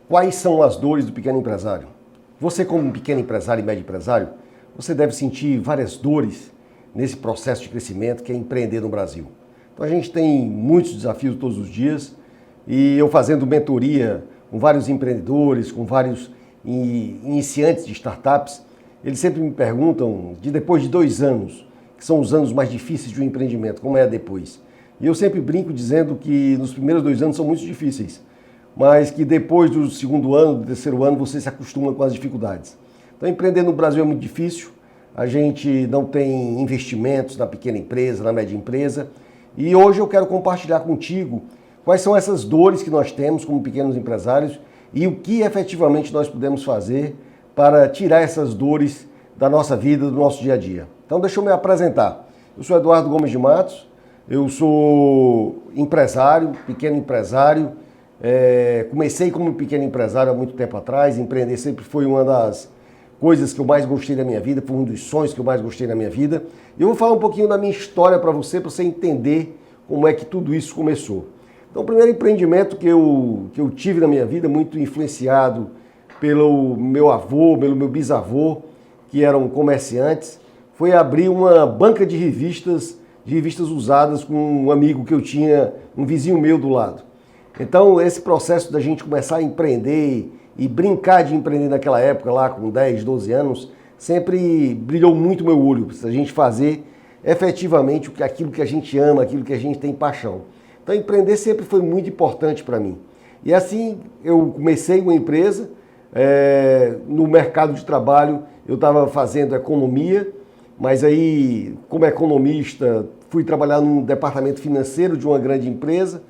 Quais são as dores do pequeno empresário? Você, como um pequeno empresário e médio empresário, você deve sentir várias dores nesse processo de crescimento que é empreender no Brasil. Então a gente tem muitos desafios todos os dias e eu fazendo mentoria com vários empreendedores, com vários iniciantes de startups, eles sempre me perguntam, depois de 2 anos, que são os anos mais difíceis de um empreendimento, como é depois? E eu sempre brinco dizendo que nos primeiros 2 anos são muito difíceis, mas que depois do segundo ano, do terceiro ano, você se acostuma com as dificuldades. Então empreender no Brasil é muito difícil, a gente não tem investimentos na pequena empresa, na média empresa, e hoje eu quero compartilhar contigo quais são essas dores que nós temos como pequenos empresários e o que efetivamente nós podemos fazer para tirar essas dores da nossa vida, do nosso dia a dia. Então deixa eu me apresentar. Eu sou Eduardo Gomes de Matos, eu sou empresário, pequeno empresário, comecei como pequeno empresário há muito tempo atrás, empreender sempre foi uma das coisas que eu mais gostei da minha vida, foi um dos sonhos que eu mais gostei na minha vida. E eu vou falar um pouquinho da minha história para você entender como é que tudo isso começou. Então o primeiro empreendimento que eu tive na minha vida, muito influenciado pelo meu avô, pelo meu bisavô, que eram comerciantes, foi abrir uma banca de revistas usadas com um amigo que eu tinha, um vizinho meu do lado. Então esse processo da gente começar a empreender e brincar de empreender naquela época, lá com 10, 12 anos, sempre brilhou muito meu olho, a gente fazer efetivamente aquilo que a gente ama, aquilo que a gente tem paixão. Então empreender sempre foi muito importante para mim. E assim eu comecei uma empresa, no mercado de trabalho eu estava fazendo economia, mas aí como economista fui trabalhar num departamento financeiro de uma grande empresa,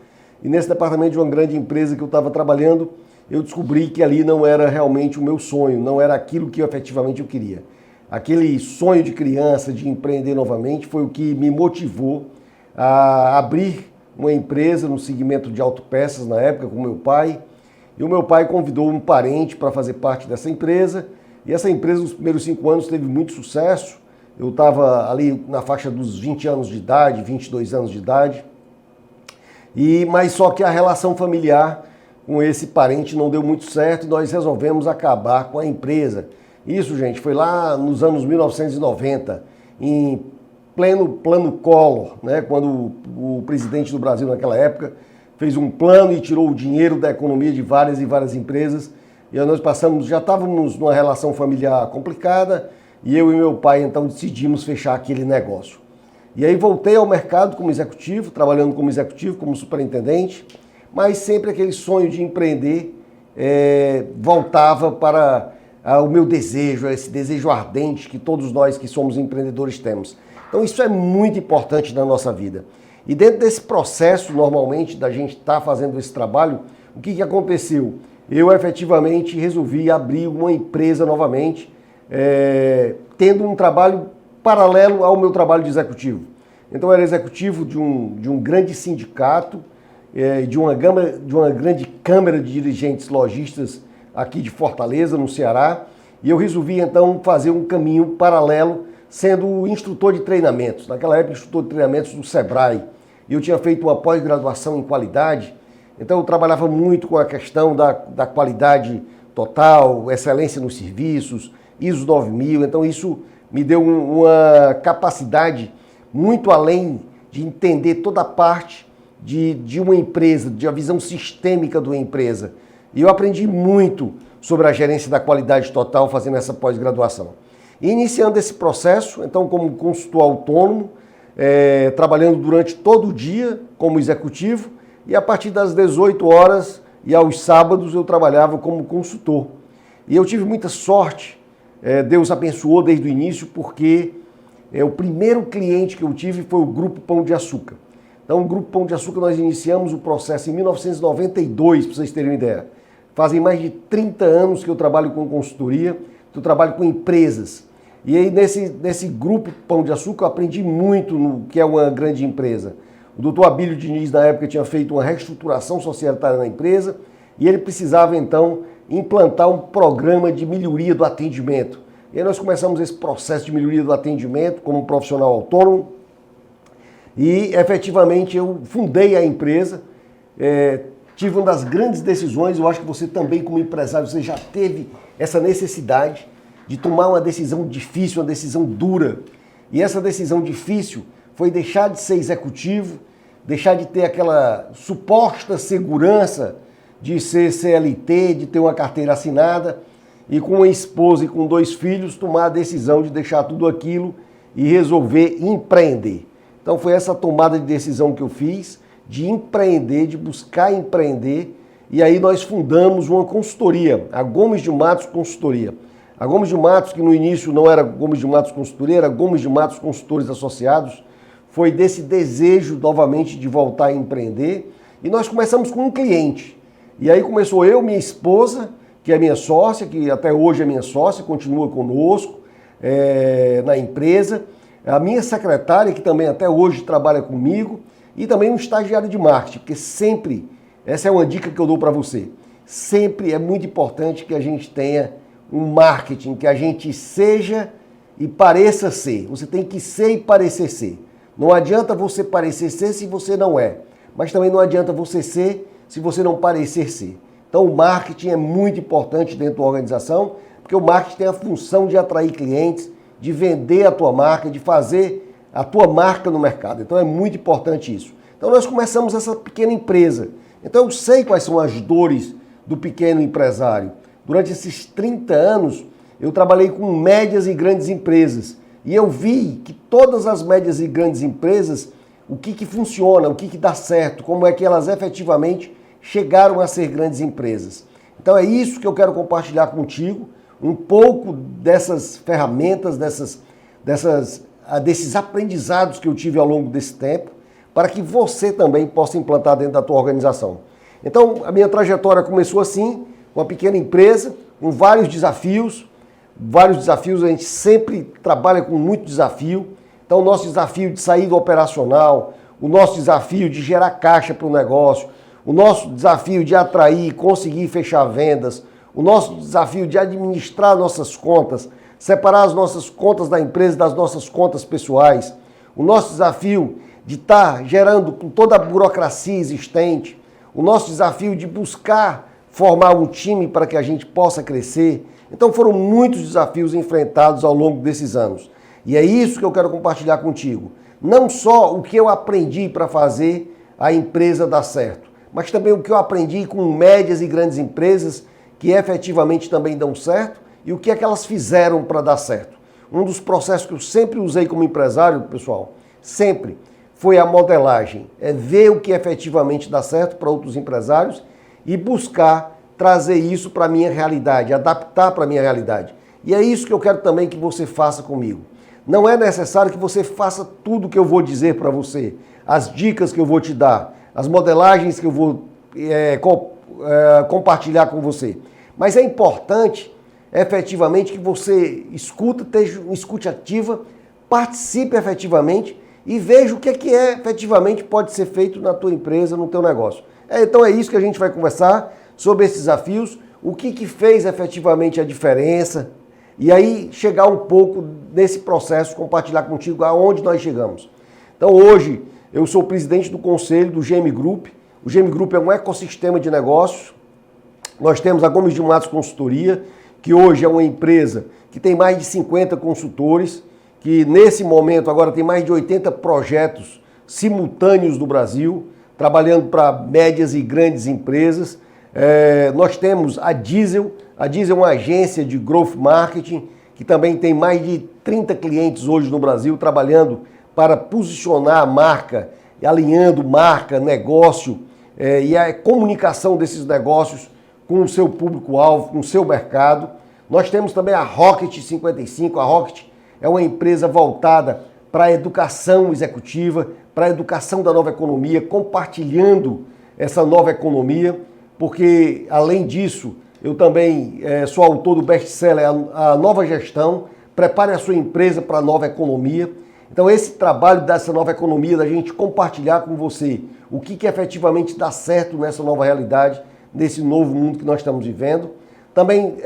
e nesse departamento de uma grande empresa que eu estava trabalhando, eu descobri que ali não era realmente o meu sonho, não era aquilo que efetivamente eu queria. Aquele sonho de criança, de empreender novamente, foi o que me motivou a abrir uma empresa no segmento de autopeças na época com meu pai. E o meu pai convidou um parente para fazer parte dessa empresa. E essa empresa, nos primeiros 5 anos, teve muito sucesso. Eu estava ali na faixa dos 20 anos de idade, 22 anos de idade. Mas só que a relação familiar com esse parente não deu muito certo e nós resolvemos acabar com a empresa. Isso, gente, foi lá nos anos 1990, em pleno plano Collor, né, quando o presidente do Brasil naquela época fez um plano e tirou o dinheiro da economia de várias e várias empresas. E aí nós já estávamos numa relação familiar complicada e eu e meu pai então decidimos fechar aquele negócio. E aí voltei ao mercado como executivo, trabalhando como executivo, como superintendente, mas sempre aquele sonho de empreender voltava para o meu desejo, esse desejo ardente que todos nós que somos empreendedores temos. Então isso é muito importante na nossa vida. E dentro desse processo, normalmente, da gente estar fazendo esse trabalho, o que aconteceu? Eu efetivamente resolvi abrir uma empresa novamente, tendo um trabalho paralelo ao meu trabalho de executivo. Então eu era executivo de um grande sindicato, de uma grande câmara de dirigentes lojistas aqui de Fortaleza, no Ceará, e eu resolvi então fazer um caminho paralelo, sendo instrutor de treinamentos. Naquela época, instrutor de treinamentos do Sebrae. E eu tinha feito uma pós-graduação em qualidade, então eu trabalhava muito com a questão da qualidade total, excelência nos serviços, ISO 9000, então isso me deu uma capacidade muito além de entender toda a parte de uma empresa, de a visão sistêmica de uma empresa. E eu aprendi muito sobre a gerência da qualidade total fazendo essa pós-graduação. E iniciando esse processo, então como consultor autônomo, trabalhando durante todo o dia como executivo, e a partir das 18 horas e aos sábados eu trabalhava como consultor. E eu tive muita sorte, Deus abençoou desde o início, porque o primeiro cliente que eu tive foi o Grupo Pão de Açúcar. Então, o Grupo Pão de Açúcar, nós iniciamos o processo em 1992, para vocês terem uma ideia. Fazem mais de 30 anos que eu trabalho com consultoria, que eu trabalho com empresas. E aí, nesse Grupo Pão de Açúcar, eu aprendi muito no que é uma grande empresa. O doutor Abílio Diniz, na época, tinha feito uma reestruturação societária na empresa e ele precisava, então, implantar um programa de melhoria do atendimento. E aí nós começamos esse processo de melhoria do atendimento como um profissional autônomo e, efetivamente, eu fundei a empresa, tive uma das grandes decisões, eu acho que você também como empresário, você já teve essa necessidade de tomar uma decisão difícil, uma decisão dura. E essa decisão difícil foi deixar de ser executivo, deixar de ter aquela suposta segurança de ser CLT, de ter uma carteira assinada, e com uma esposa e com 2 filhos, tomar a decisão de deixar tudo aquilo e resolver empreender. Então foi essa tomada de decisão que eu fiz, de empreender, de buscar empreender, e aí nós fundamos uma consultoria, a Gomes de Matos Consultoria. A Gomes de Matos, que no início não era Gomes de Matos Consultoria, era Gomes de Matos Consultores Associados, foi desse desejo novamente de voltar a empreender, e nós começamos com um cliente. E aí começou eu, minha esposa, que é minha sócia, que até hoje é minha sócia, continua conosco na empresa, a minha secretária, que também até hoje trabalha comigo, e também um estagiário de marketing, porque sempre, essa é uma dica que eu dou para você, sempre é muito importante que a gente tenha um marketing, que a gente seja e pareça ser. Você tem que ser e parecer ser. Não adianta você parecer ser se você não é, mas também não adianta você ser se você não parecer ser. Então o marketing é muito importante dentro da organização, porque o marketing tem a função de atrair clientes, de vender a tua marca, de fazer a tua marca no mercado. Então é muito importante isso. Então nós começamos essa pequena empresa. Então eu sei quais são as dores do pequeno empresário. Durante esses 30 anos eu trabalhei com médias e grandes empresas. E eu vi que todas as médias e grandes empresas, o que funciona, o que dá certo, como é que elas efetivamente chegaram a ser grandes empresas. Então é isso que eu quero compartilhar contigo, um pouco dessas ferramentas, desses aprendizados que eu tive ao longo desse tempo, para que você também possa implantar dentro da tua organização. Então a minha trajetória começou assim, com uma pequena empresa, com vários desafios, a gente sempre trabalha com muito desafio. Então o nosso desafio de sair do operacional, o nosso desafio de gerar caixa para o negócio, o nosso desafio de atrair, conseguir fechar vendas, o nosso desafio de administrar nossas contas, separar as nossas contas da empresa das nossas contas pessoais, o nosso desafio de estar gerando com toda a burocracia existente, o nosso desafio de buscar formar um time para que a gente possa crescer. Então foram muitos desafios enfrentados ao longo desses anos. E é isso que eu quero compartilhar contigo. Não só o que eu aprendi para fazer a empresa dar certo, mas também o que eu aprendi com médias e grandes empresas que efetivamente também dão certo e o que é que elas fizeram para dar certo. Um dos processos que eu sempre usei como empresário, pessoal, sempre foi a modelagem. É ver o que efetivamente dá certo para outros empresários e buscar trazer isso para a minha realidade, adaptar para a minha realidade. E é isso que eu quero também que você faça comigo. Não é necessário que você faça tudo o que eu vou dizer para você, as dicas que eu vou te dar, as modelagens que eu vou compartilhar com você. Mas é importante, efetivamente, que você escute ativa, participe efetivamente e veja o que efetivamente pode ser feito na tua empresa, no teu negócio. Então é isso que a gente vai conversar sobre esses desafios, o que fez efetivamente a diferença, e aí chegar um pouco nesse processo, compartilhar contigo aonde nós chegamos. Então hoje eu sou presidente do conselho do GM Group. O GM Group é um ecossistema de negócios. Nós temos a Gomes de Matos Consultoria, que hoje é uma empresa que tem mais de 50 consultores, que nesse momento agora tem mais de 80 projetos simultâneos no Brasil, trabalhando para médias e grandes empresas. Nós temos a Diesel é uma agência de growth marketing, que também tem mais de 30 clientes hoje no Brasil, trabalhando para posicionar a marca, alinhando marca, negócio e a comunicação desses negócios com o seu público-alvo, com o seu mercado. Nós temos também a Rocket 55, a Rocket é uma empresa voltada para a educação executiva, para a educação da nova economia, compartilhando essa nova economia, porque, além disso, eu também sou autor do best-seller A Nova Gestão, prepare a sua empresa para a nova economia. Então, esse trabalho dessa nova economia, da gente compartilhar com você o que efetivamente dá certo nessa nova realidade, nesse novo mundo que nós estamos vivendo. Também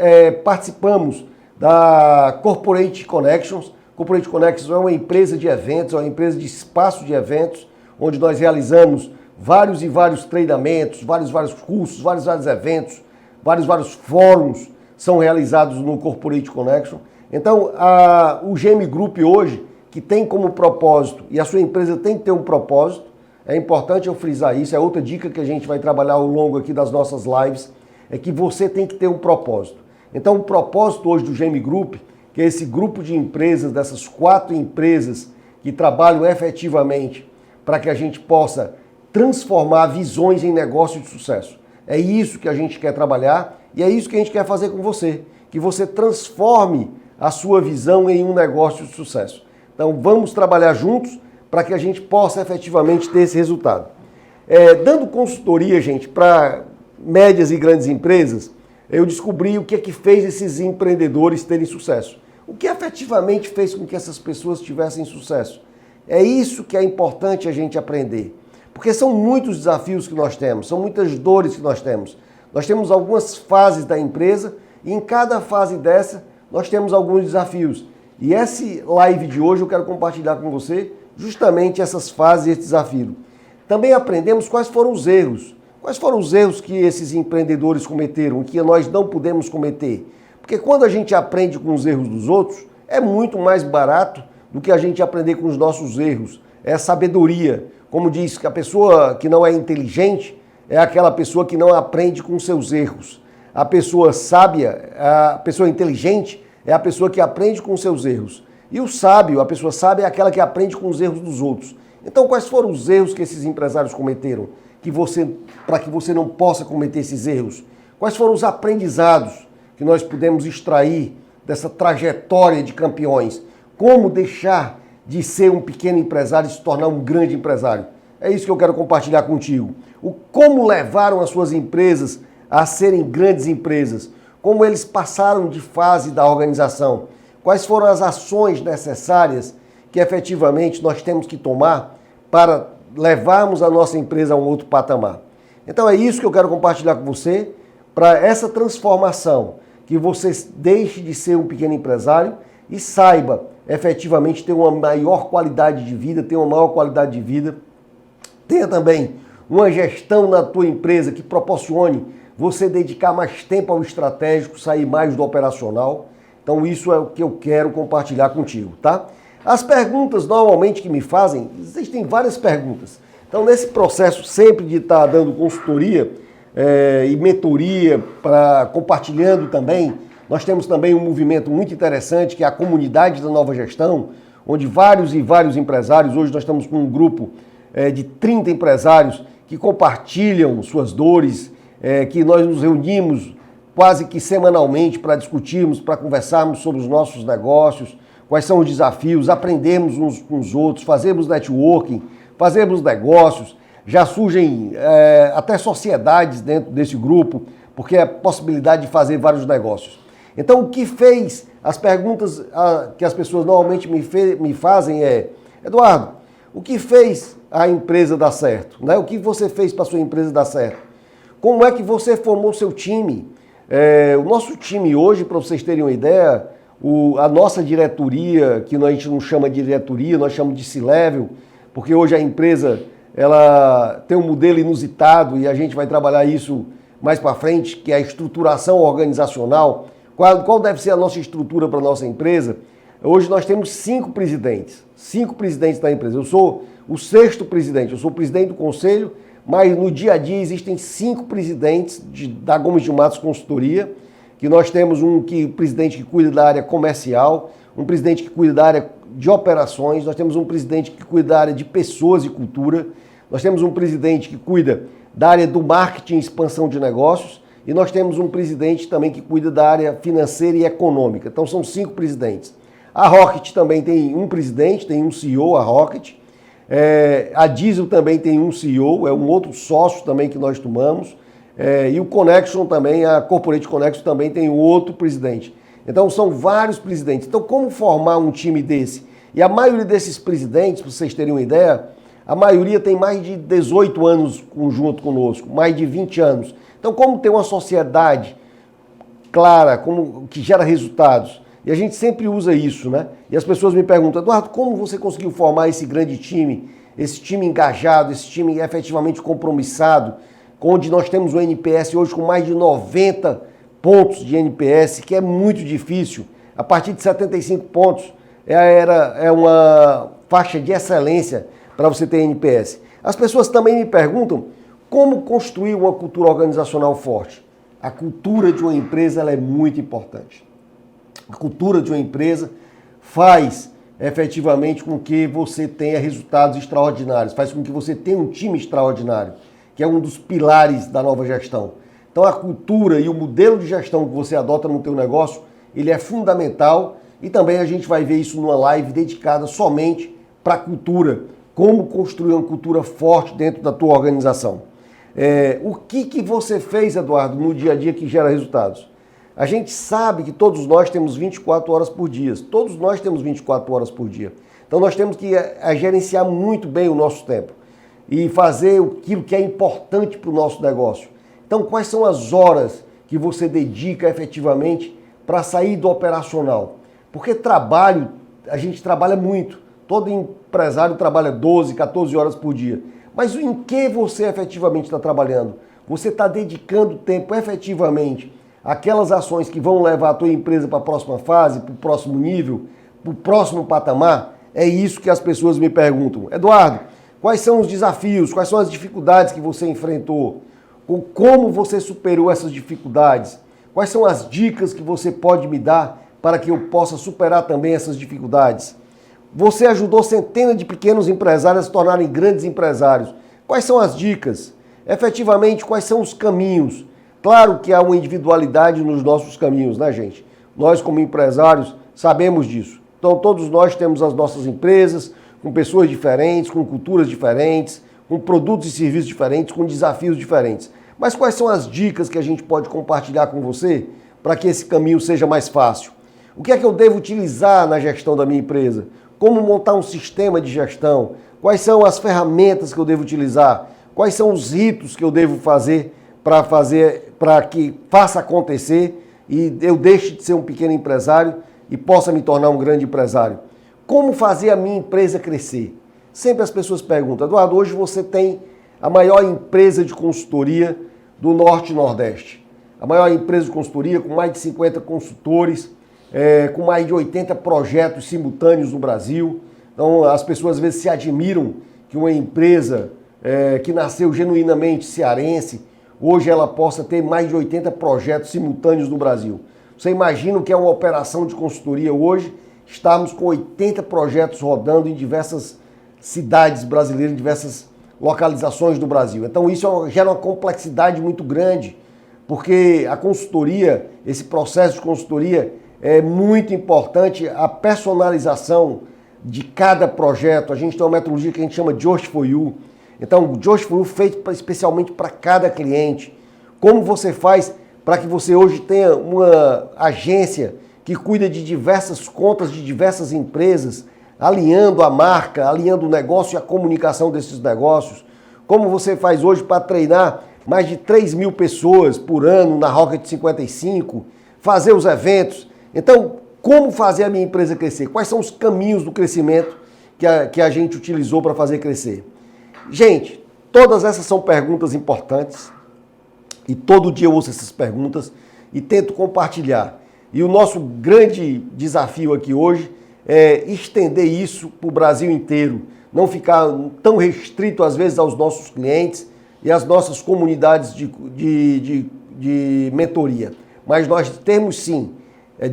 participamos da Corporate Connections. Corporate Connections é uma empresa de eventos, é uma empresa de espaço de eventos, onde nós realizamos vários e vários treinamentos, vários cursos, vários eventos, vários fóruns são realizados no Corporate Connection. Então, o GM Group hoje, que tem como propósito, e a sua empresa tem que ter um propósito, é importante eu frisar isso, é outra dica que a gente vai trabalhar ao longo aqui das nossas lives, é que você tem que ter um propósito. Então, o propósito hoje do GM Group, que é esse grupo de empresas, dessas 4 empresas que trabalham efetivamente para que a gente possa transformar visões em negócios de sucesso. É isso que a gente quer trabalhar e é isso que a gente quer fazer com você, que você transforme a sua visão em um negócio de sucesso. Então, vamos trabalhar juntos para que a gente possa efetivamente ter esse resultado. Dando consultoria, gente, para médias e grandes empresas, eu descobri o que é que fez esses empreendedores terem sucesso. O que efetivamente fez com que essas pessoas tivessem sucesso. É isso que é importante a gente aprender. Porque são muitos desafios que nós temos, são muitas dores que nós temos. Nós temos algumas fases da empresa e em cada fase dessa nós temos alguns desafios. E esse live de hoje eu quero compartilhar com você justamente essas fases e esse desafio. Também aprendemos quais foram os erros. Quais foram os erros que esses empreendedores cometeram, que nós não podemos cometer? Porque quando a gente aprende com os erros dos outros, é muito mais barato do que a gente aprender com os nossos erros. É sabedoria. Como diz que a pessoa que não é inteligente é aquela pessoa que não aprende com seus erros. A pessoa sábia, a pessoa inteligente é a pessoa que aprende com seus erros. E o sábio, a pessoa sábia é aquela que aprende com os erros dos outros. Então, quais foram os erros que esses empresários cometeram? Para que você não possa cometer esses erros? Quais foram os aprendizados que nós pudemos extrair dessa trajetória de campeões? Como deixar de ser um pequeno empresário e se tornar um grande empresário? É isso que eu quero compartilhar contigo. Como levaram as suas empresas a serem grandes empresas? Como eles passaram de fase da organização? Quais foram as ações necessárias que efetivamente nós temos que tomar para levarmos a nossa empresa a um outro patamar? Então é isso que eu quero compartilhar com você, para essa transformação, que você deixe de ser um pequeno empresário e saiba efetivamente ter uma maior qualidade de vida, ter uma maior qualidade de vida. Tenha também uma gestão na tua empresa que proporcione você dedicar mais tempo ao estratégico, sair mais do operacional. Então isso é o que eu quero compartilhar contigo, tá? As perguntas normalmente que me fazem, existem várias perguntas. Então nesse processo sempre de estar dando consultoria e mentoria, compartilhando também, nós temos também um movimento muito interessante que é a Comunidade da Nova Gestão, onde vários empresários, hoje nós estamos com um grupo de 30 empresários que compartilham suas dores, que nós nos reunimos quase que semanalmente para discutirmos, para conversarmos sobre os nossos negócios, quais são os desafios, aprendemos uns com os outros, fazemos networking, fazemos negócios, já surgem até sociedades dentro desse grupo, porque é a possibilidade de fazer vários negócios. Então o que fez, as perguntas que as pessoas normalmente me fazem é: Eduardo, o que fez a empresa dar certo? Né? O que você fez para a sua empresa dar certo? Como é que você formou seu time? O nosso time hoje, para vocês terem uma ideia, a nossa diretoria, que a gente não chama de diretoria, nós chamamos de C-Level, porque hoje a empresa ela tem um modelo inusitado e a gente vai trabalhar isso mais para frente, que é a estruturação organizacional. Qual deve ser a nossa estrutura para a nossa empresa? Hoje nós temos 5 presidentes da empresa. Eu sou o 6º presidente, eu sou o presidente do conselho, mas no dia a dia existem 5 presidentes da Gomes de Matos Consultoria, que nós temos um presidente que cuida da área comercial, um presidente que cuida da área de operações, nós temos um presidente que cuida da área de pessoas e cultura, nós temos um presidente que cuida da área do marketing e expansão de negócios, e nós temos um presidente também que cuida da área financeira e econômica. Então são 5 presidentes. A Rocket também tem um presidente, tem um CEO, a Rocket. A Diesel também tem um CEO, é um outro sócio também que nós tomamos. E o Connection também, a Corporate Connection também tem um outro presidente. Então são vários presidentes. Então como formar um time desse? E a maioria desses presidentes, para vocês terem uma ideia, a maioria tem mais de 18 anos junto conosco, mais de 20 anos. Então como ter uma sociedade clara, que gera resultados? E a gente sempre usa isso, né? E as pessoas me perguntam: Eduardo, como você conseguiu formar esse grande time esse time engajado, esse time efetivamente compromissado, onde nós temos o NPS hoje com mais de 90 pontos de NPS, que é muito difícil. A partir de 75 pontos é uma faixa de excelência para você ter NPS. As pessoas também me perguntam como construir uma cultura organizacional forte. A cultura de uma empresa ela é muito importante. A cultura de uma empresa faz efetivamente com que você tenha resultados extraordinários, faz com que você tenha um time extraordinário, que é um dos pilares da nova gestão. Então a cultura e o modelo de gestão que você adota no teu negócio, ele é fundamental e também a gente vai ver isso numa live dedicada somente para a cultura, como construir uma cultura forte dentro da tua organização. O que você fez, Eduardo, no dia a dia que gera resultados? A gente sabe que todos nós temos 24 horas por dia. Todos nós temos 24 horas por dia. Então nós temos que gerenciar muito bem o nosso tempo e fazer aquilo que é importante para o nosso negócio. Então quais são as horas que você dedica efetivamente para sair do operacional? Porque trabalho, a gente trabalha muito. Todo empresário trabalha 12, 14 horas por dia. Mas em que você efetivamente está trabalhando? Você está dedicando tempo efetivamente aquelas ações que vão levar a tua empresa para a próxima fase, para o próximo nível, para o próximo patamar? É isso que as pessoas me perguntam. Eduardo, quais são os desafios, quais são as dificuldades que você enfrentou? Como você superou essas dificuldades? Quais são as dicas que você pode me dar para que eu possa superar também essas dificuldades? Você ajudou centenas de pequenos empresários a se tornarem grandes empresários. Quais são as dicas? Efetivamente, quais são os caminhos? Claro que há uma individualidade nos nossos caminhos, né, gente? Nós, como empresários, sabemos disso. Então, todos nós temos as nossas empresas, com pessoas diferentes, com culturas diferentes, com produtos e serviços diferentes, com desafios diferentes. Mas quais são as dicas que a gente pode compartilhar com você para que esse caminho seja mais fácil? O que é que eu devo utilizar na gestão da minha empresa? Como montar um sistema de gestão? Quais são as ferramentas que eu devo utilizar? Quais são os ritos que eu devo fazer para que faça acontecer e eu deixe de ser um pequeno empresário e possa me tornar um grande empresário? Como fazer a minha empresa crescer? Sempre as pessoas perguntam, Eduardo, hoje você tem a maior empresa de consultoria do Norte e Nordeste. A maior empresa de consultoria com mais de 50 consultores, com mais de 80 projetos simultâneos no Brasil. Então as pessoas às vezes se admiram que uma empresa que nasceu genuinamente cearense, hoje ela possa ter mais de 80 projetos simultâneos no Brasil. Você imagina o que é uma operação de consultoria hoje? Estamos com 80 projetos rodando em diversas cidades brasileiras, em diversas localizações do Brasil. Então isso gera uma complexidade muito grande, porque a consultoria, esse processo de consultoria, é muito importante a personalização de cada projeto. A gente tem uma metodologia que a gente chama de Just for You. Então, o Just for You feito especialmente para cada cliente. Como você faz para que você hoje tenha uma agência que cuida de diversas contas de diversas empresas, alinhando a marca, alinhando o negócio e a comunicação desses negócios? Como você faz hoje para treinar mais de 3.000 pessoas por ano na Rocket 55, fazer os eventos? Então, como fazer a minha empresa crescer? Quais são os caminhos do crescimento que a gente utilizou para fazer crescer? Gente, todas essas são perguntas importantes e todo dia eu ouço essas perguntas e tento compartilhar. E o nosso grande desafio aqui hoje é estender isso para o Brasil inteiro, não ficar tão restrito às vezes aos nossos clientes e às nossas comunidades de mentoria. Mas nós temos sim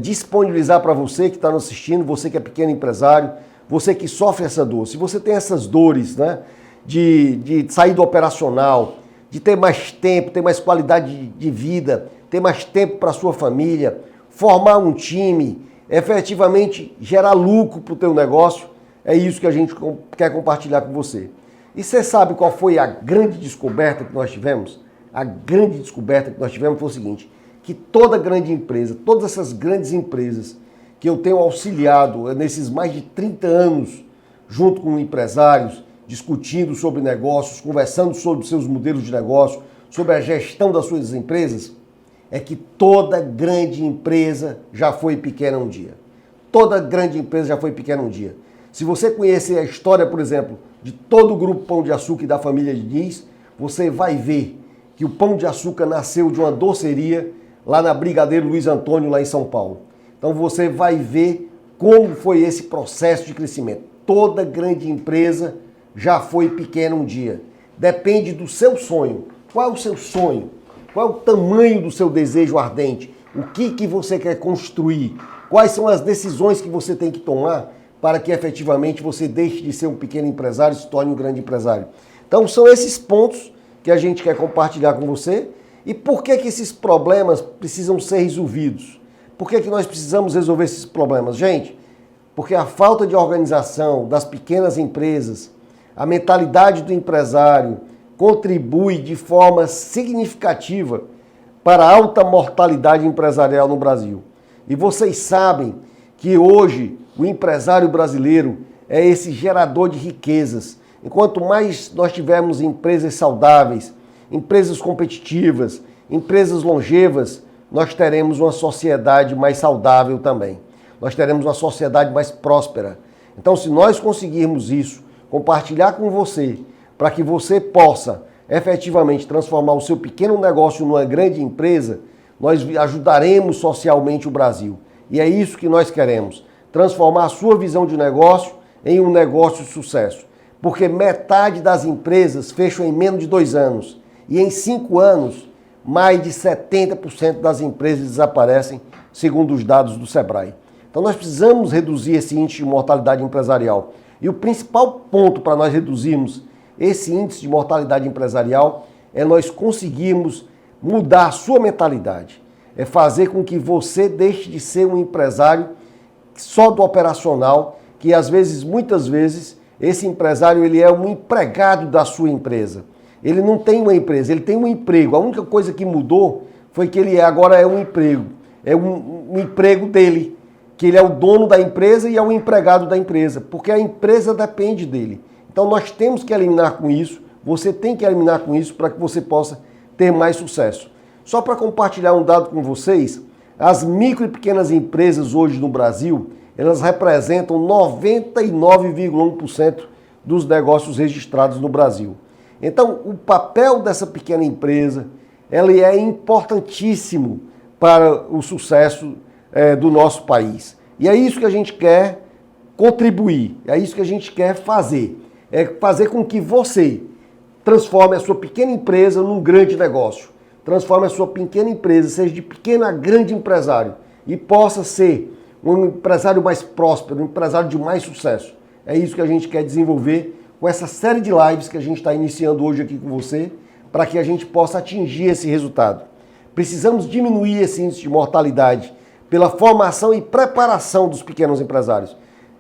disponibilizar para você que está nos assistindo, você que é pequeno empresário, você que sofre essa dor. Se você tem essas dores, né, de sair do operacional, de ter mais tempo, ter mais qualidade de vida, ter mais tempo para a sua família, formar um time, efetivamente gerar lucro para o teu negócio, é isso que a gente quer compartilhar com você. E você sabe qual foi a grande descoberta que nós tivemos? A grande descoberta que nós tivemos foi o seguinte, que toda grande empresa, todas essas grandes empresas que eu tenho auxiliado nesses mais de 30 anos, junto com empresários, discutindo sobre negócios, conversando sobre seus modelos de negócio, sobre a gestão das suas empresas, é que toda grande empresa já foi pequena um dia. Toda grande empresa já foi pequena um dia. Se você conhecer a história, por exemplo, de todo o Grupo Pão de Açúcar e da família Diniz, você vai ver que o Pão de Açúcar nasceu de uma doceria lá na Brigadeiro Luiz Antônio, lá em São Paulo. Então você vai ver como foi esse processo de crescimento. Toda grande empresa já foi pequena um dia. Depende do seu sonho. Qual é o seu sonho? Qual é o tamanho do seu desejo ardente? O que você quer construir? Quais são as decisões que você tem que tomar para que efetivamente você deixe de ser um pequeno empresário e se torne um grande empresário? Então são esses pontos que a gente quer compartilhar com você. E por que esses problemas precisam ser resolvidos? Por que nós precisamos resolver esses problemas? Gente, porque a falta de organização das pequenas empresas, a mentalidade do empresário contribui de forma significativa para a alta mortalidade empresarial no Brasil. E vocês sabem que hoje o empresário brasileiro é esse gerador de riquezas. Enquanto mais nós tivermos empresas saudáveis, empresas competitivas, empresas longevas, nós teremos uma sociedade mais saudável também. Nós teremos uma sociedade mais próspera. Então, se nós conseguirmos isso, compartilhar com você, para que você possa efetivamente transformar o seu pequeno negócio numa grande empresa, nós ajudaremos socialmente o Brasil. E é isso que nós queremos, transformar a sua visão de negócio em um negócio de sucesso. Porque metade das empresas fecham em menos de 2 anos. E em 5 anos, mais de 70% das empresas desaparecem, segundo os dados do Sebrae. Então nós precisamos reduzir esse índice de mortalidade empresarial. E o principal ponto para nós reduzirmos esse índice de mortalidade empresarial é nós conseguirmos mudar a sua mentalidade. É fazer com que você deixe de ser um empresário só do operacional, que às vezes, muitas vezes, esse empresário ele é um empregado da sua empresa. Ele não tem uma empresa, ele tem um emprego. A única coisa que mudou foi que ele agora é um emprego. É um emprego dele, que ele é o dono da empresa e é o empregado da empresa, porque a empresa depende dele. Então nós temos que eliminar com isso, você tem que eliminar com isso para que você possa ter mais sucesso. Só para compartilhar um dado com vocês, as micro e pequenas empresas hoje no Brasil, elas representam 99,1% dos negócios registrados no Brasil. Então, o papel dessa pequena empresa, ela é importantíssimo para o sucesso do nosso país. E é isso que a gente quer contribuir, é isso que a gente quer fazer. É fazer com que você transforme a sua pequena empresa num grande negócio. Transforme a sua pequena empresa, seja de pequeno a grande empresário e possa ser um empresário mais próspero, um empresário de mais sucesso. É isso que a gente quer desenvolver com essa série de lives que a gente está iniciando hoje aqui com você, para que a gente possa atingir esse resultado. Precisamos diminuir esse índice de mortalidade pela formação e preparação dos pequenos empresários.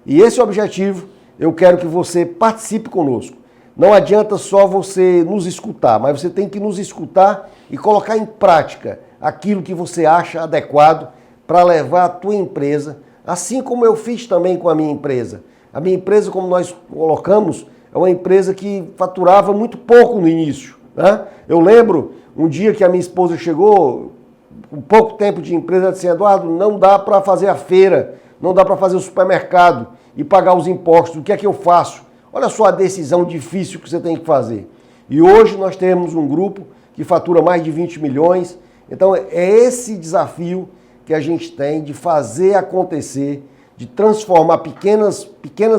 E esse objetivo, eu quero que você participe conosco. Não adianta só você nos escutar, mas você tem que nos escutar e colocar em prática aquilo que você acha adequado para levar a tua empresa, assim como eu fiz também com a minha empresa. A minha empresa, como nós colocamos, é uma empresa que faturava muito pouco no início, né? Eu lembro um dia que a minha esposa chegou, com pouco tempo de empresa, ela disse: Eduardo, não dá para fazer a feira, não dá para fazer o supermercado e pagar os impostos, o que é que eu faço? Olha só a decisão difícil que você tem que fazer. E hoje nós temos um grupo que fatura mais de 20 milhões, então é esse desafio que a gente tem de fazer acontecer, de transformar pequenas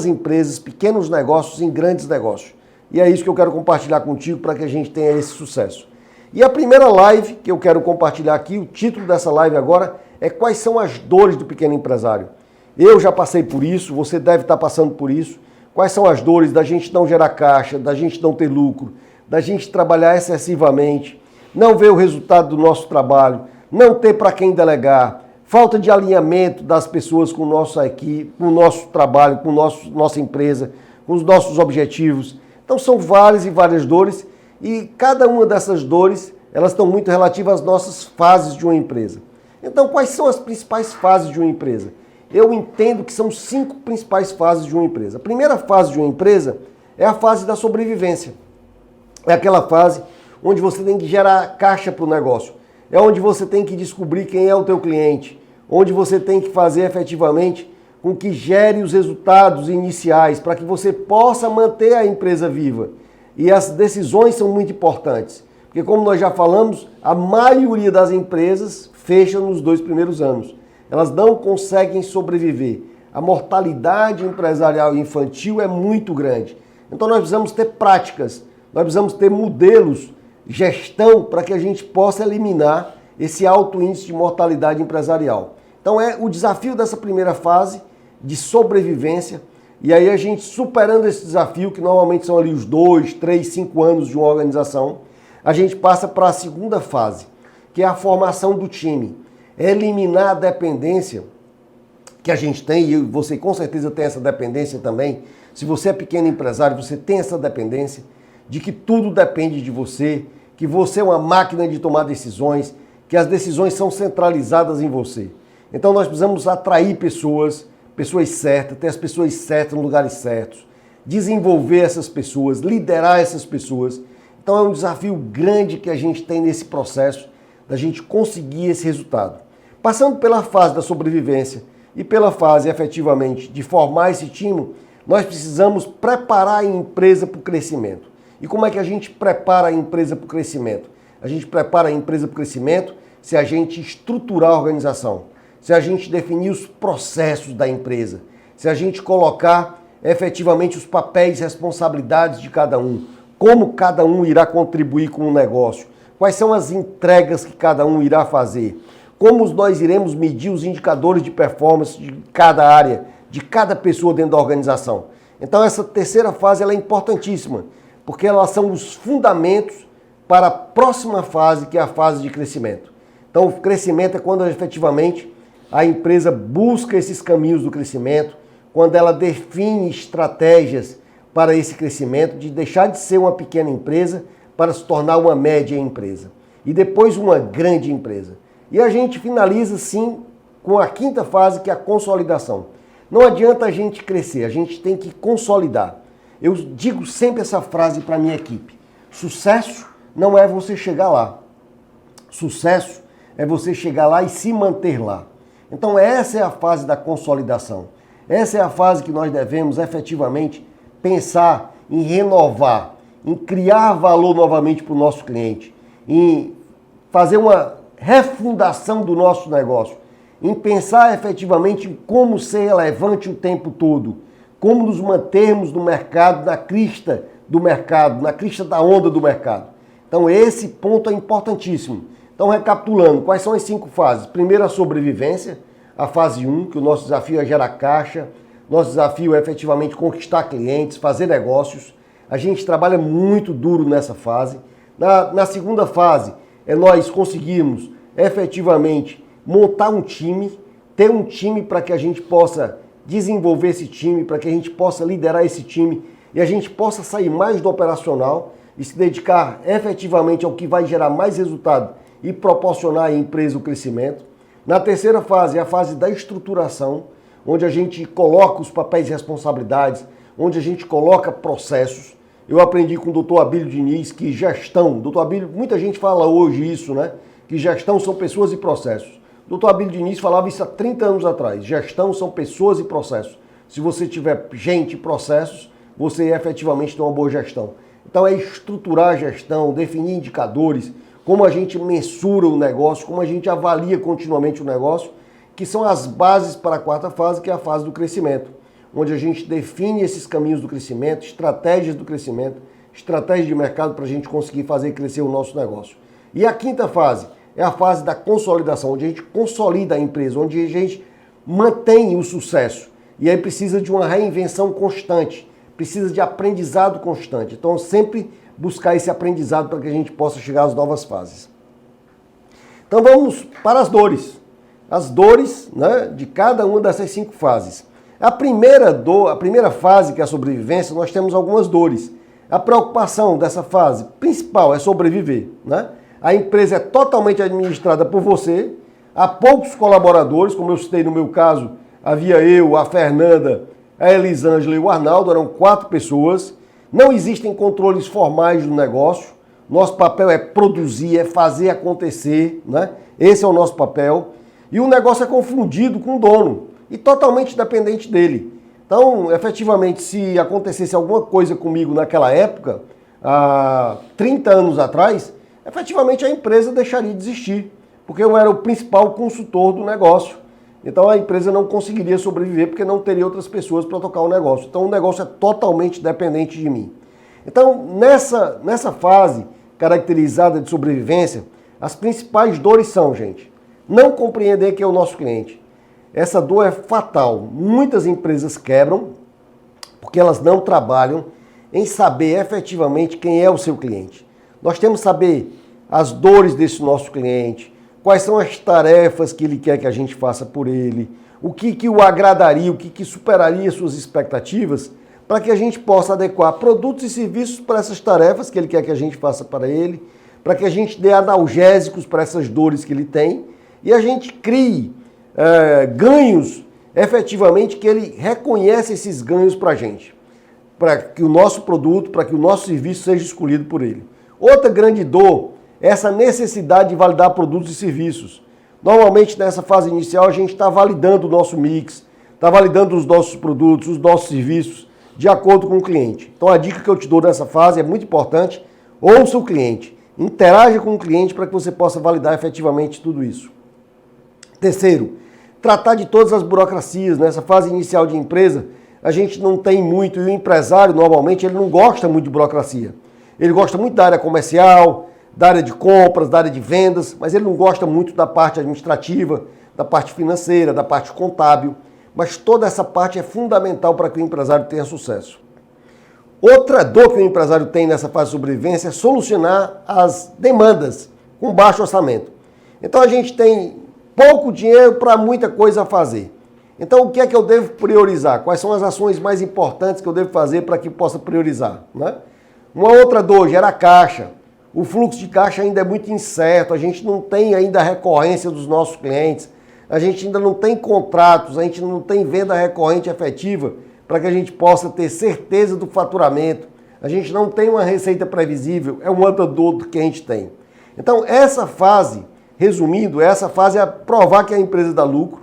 empresas, pequenos negócios em grandes negócios. E é isso que eu quero compartilhar contigo para que a gente tenha esse sucesso. E a primeira live que eu quero compartilhar aqui, o título dessa live agora, é quais são as dores do pequeno empresário. Eu já passei por isso, você deve estar passando por isso. Quais são as dores da gente não gerar caixa, da gente não ter lucro, da gente trabalhar excessivamente, não ver o resultado do nosso trabalho, não ter para quem delegar, falta de alinhamento das pessoas com nossa equipe, com o nosso trabalho, com nossa empresa, com os nossos objetivos. Então são várias e várias dores e cada uma dessas dores, elas estão muito relativas às nossas fases de uma empresa. Então quais são as principais fases de uma empresa? Eu entendo que são 5 principais fases de uma empresa. A primeira fase de uma empresa é a fase da sobrevivência. É aquela fase onde você tem que gerar caixa para o negócio. É onde você tem que descobrir quem é o teu cliente. Onde você tem que fazer efetivamente com que gere os resultados iniciais para que você possa manter a empresa viva. E as decisões são muito importantes, porque como nós já falamos, a maioria das empresas fecha nos 2 primeiros anos. Elas não conseguem sobreviver. A mortalidade empresarial infantil é muito grande. Então nós precisamos ter práticas, nós precisamos ter modelos, gestão, para que a gente possa eliminar esse alto índice de mortalidade empresarial. Então é o desafio dessa primeira fase de sobrevivência, e aí a gente superando esse desafio, que normalmente são ali os 2, 3, 5 anos de uma organização, a gente passa para a segunda fase, que é a formação do time. É eliminar a dependência que a gente tem, e você com certeza tem essa dependência também. Se você é pequeno empresário, você tem essa dependência de que tudo depende de você, que você é uma máquina de tomar decisões, que as decisões são centralizadas em você. Então nós precisamos atrair pessoas certas, ter as pessoas certas nos lugares certos, desenvolver essas pessoas, liderar essas pessoas. Então é um desafio grande que a gente tem nesse processo da gente conseguir esse resultado. Passando pela fase da sobrevivência e pela fase, efetivamente, de formar esse time, nós precisamos preparar a empresa para o crescimento. E como é que a gente prepara a empresa para o crescimento? A gente prepara a empresa para o crescimento se a gente estruturar a organização, se a gente definir os processos da empresa, se a gente colocar efetivamente os papéis e responsabilidades de cada um, como cada um irá contribuir com o negócio, quais são as entregas que cada um irá fazer, como nós iremos medir os indicadores de performance de cada área, de cada pessoa dentro da organização. Então essa terceira fase ela é importantíssima, porque elas são os fundamentos para a próxima fase, que é a fase de crescimento. Então o crescimento é quando efetivamente a empresa busca esses caminhos do crescimento, quando ela define estratégias para esse crescimento, de deixar de ser uma pequena empresa para se tornar uma média empresa. E depois uma grande empresa. E a gente finaliza, sim, com a quinta fase, que é a consolidação. Não adianta a gente crescer, a gente tem que consolidar. Eu digo sempre essa frase para a minha equipe. Sucesso não é você chegar lá. Sucesso é você chegar lá e se manter lá. Então essa é a fase da consolidação. Essa é a fase que nós devemos efetivamente pensar em renovar, em criar valor novamente para o nosso cliente, em fazer uma refundação do nosso negócio, em pensar efetivamente em como ser relevante o tempo todo, como nos mantermos no mercado, na crista do mercado, na crista da onda do mercado. Então esse ponto é importantíssimo. Então recapitulando, quais são as 5 fases? Primeiro a sobrevivência, a fase 1, que o nosso desafio é gerar caixa, nosso desafio é efetivamente conquistar clientes, fazer negócios. A gente trabalha muito duro nessa fase. Na segunda fase, é nós conseguirmos efetivamente montar um time, ter um time para que a gente possa desenvolver esse time, para que a gente possa liderar esse time e a gente possa sair mais do operacional e se dedicar efetivamente ao que vai gerar mais resultado e proporcionar à empresa o crescimento. Na terceira fase, é a fase da estruturação, onde a gente coloca os papéis e responsabilidades, onde a gente coloca processos. Eu aprendi com o Dr. Abílio Diniz que gestão, Dr. Abílio, muita gente fala hoje isso, né? Que gestão são pessoas e processos. O Dr. Abílio Diniz falava isso há 30 anos atrás. Gestão são pessoas e processos. Se você tiver gente e processos, você efetivamente tem uma boa gestão. Então é estruturar a gestão, definir indicadores, como a gente mensura o negócio, como a gente avalia continuamente o negócio, que são as bases para a quarta fase, que é a fase do crescimento, onde a gente define esses caminhos do crescimento, estratégias do crescimento, estratégia de mercado para a gente conseguir fazer crescer o nosso negócio. E a quinta fase é a fase da consolidação, onde a gente consolida a empresa, onde a gente mantém o sucesso. E aí precisa de uma reinvenção constante, precisa de aprendizado constante. Então sempre buscar esse aprendizado para que a gente possa chegar às novas fases. Então vamos para as dores. As dores, né, de cada uma dessas 5 fases. A primeira fase, que é a sobrevivência, nós temos algumas dores. A preocupação dessa fase principal é sobreviver, né? A empresa é totalmente administrada por você, há poucos colaboradores, como eu citei no meu caso, havia eu, a Fernanda, a Elisângela e o Arnaldo, eram 4 pessoas. Não existem controles formais do negócio. Nosso papel é produzir, é fazer acontecer, né? Esse é o nosso papel. E o negócio é confundido com o dono. e totalmente dependente dele. Então, efetivamente, se acontecesse alguma coisa comigo naquela época, há 30 anos atrás, efetivamente a empresa deixaria de existir, porque eu era o principal consultor do negócio. Então a empresa não conseguiria sobreviver porque não teria outras pessoas para tocar o negócio. Então o negócio é totalmente dependente de mim. Então nessa fase caracterizada de sobrevivência, as principais dores são, gente, não compreender quem é o nosso cliente. Essa dor é fatal. Muitas empresas quebram porque elas não trabalham em saber efetivamente quem é o seu cliente. Nós temos que saber as dores desse nosso cliente, quais são as tarefas que ele quer que a gente faça por ele, o que o agradaria, o que superaria suas expectativas, para que a gente possa adequar produtos e serviços para essas tarefas que ele quer que a gente faça para ele, para que a gente dê analgésicos para essas dores que ele tem e a gente crie ganhos efetivamente que ele reconhece esses ganhos para a gente, para que o nosso produto, para que o nosso serviço seja escolhido por ele. Outra grande dor é essa necessidade de validar produtos e serviços. Normalmente nessa fase inicial a gente está validando o nosso mix, está validando os nossos produtos, os nossos serviços, de acordo com o cliente. Então a dica que eu te dou nessa fase é muito importante, ouça o cliente, interaja com o cliente para que você possa validar efetivamente tudo isso. Terceiro, tratar de todas as burocracias. Nessa fase inicial de empresa, a gente não tem muito, e o empresário normalmente ele não gosta muito de burocracia. Ele gosta muito da área comercial, da área de compras, da área de vendas, mas ele não gosta muito da parte administrativa, da parte financeira, da parte contábil. Mas toda essa parte é fundamental para que o empresário tenha sucesso. Outra dor que o empresário tem nessa fase de sobrevivência é solucionar as demandas com baixo orçamento. Então a gente tem pouco dinheiro para muita coisa a fazer. Então o que é que eu devo priorizar? Quais são as ações mais importantes que eu devo fazer para que possa priorizar, né? Uma outra dor, gerar caixa. O fluxo de caixa ainda é muito incerto, a gente não tem ainda a recorrência dos nossos clientes, a gente ainda não tem contratos, a gente não tem venda recorrente efetiva para que a gente possa ter certeza do faturamento, a gente não tem uma receita previsível, é uma outra dor que a gente tem. Então essa fase, resumindo, essa fase é provar que a empresa dá lucro,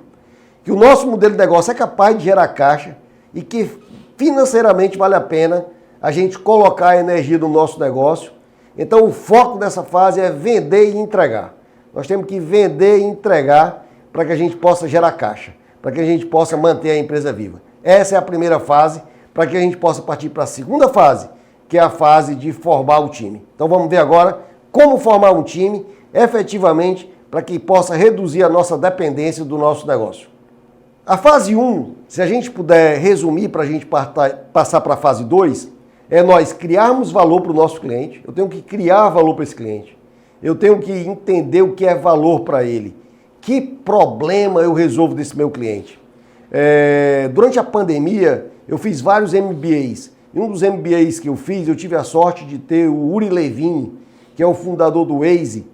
que o nosso modelo de negócio é capaz de gerar caixa e que financeiramente vale a pena a gente colocar a energia no nosso negócio. Então o foco dessa fase é vender e entregar. Nós temos que vender e entregar para que a gente possa gerar caixa, para que a gente possa manter a empresa viva. Essa é a primeira fase, para que a gente possa partir para a segunda fase, que é a fase de formar o time. Então vamos ver agora como formar um time efetivamente para que possa reduzir a nossa dependência do nosso negócio. A fase 1, se a gente puder resumir para a gente passar para a fase 2, é nós criarmos valor para o nosso cliente. Eu tenho que criar valor para esse cliente. Eu tenho que entender o que é valor para ele. Que problema eu resolvo desse meu cliente? Durante a pandemia, eu fiz vários MBAs. E um dos MBAs que eu fiz, eu tive a sorte de ter o Uri Levin, que é o fundador do Waze,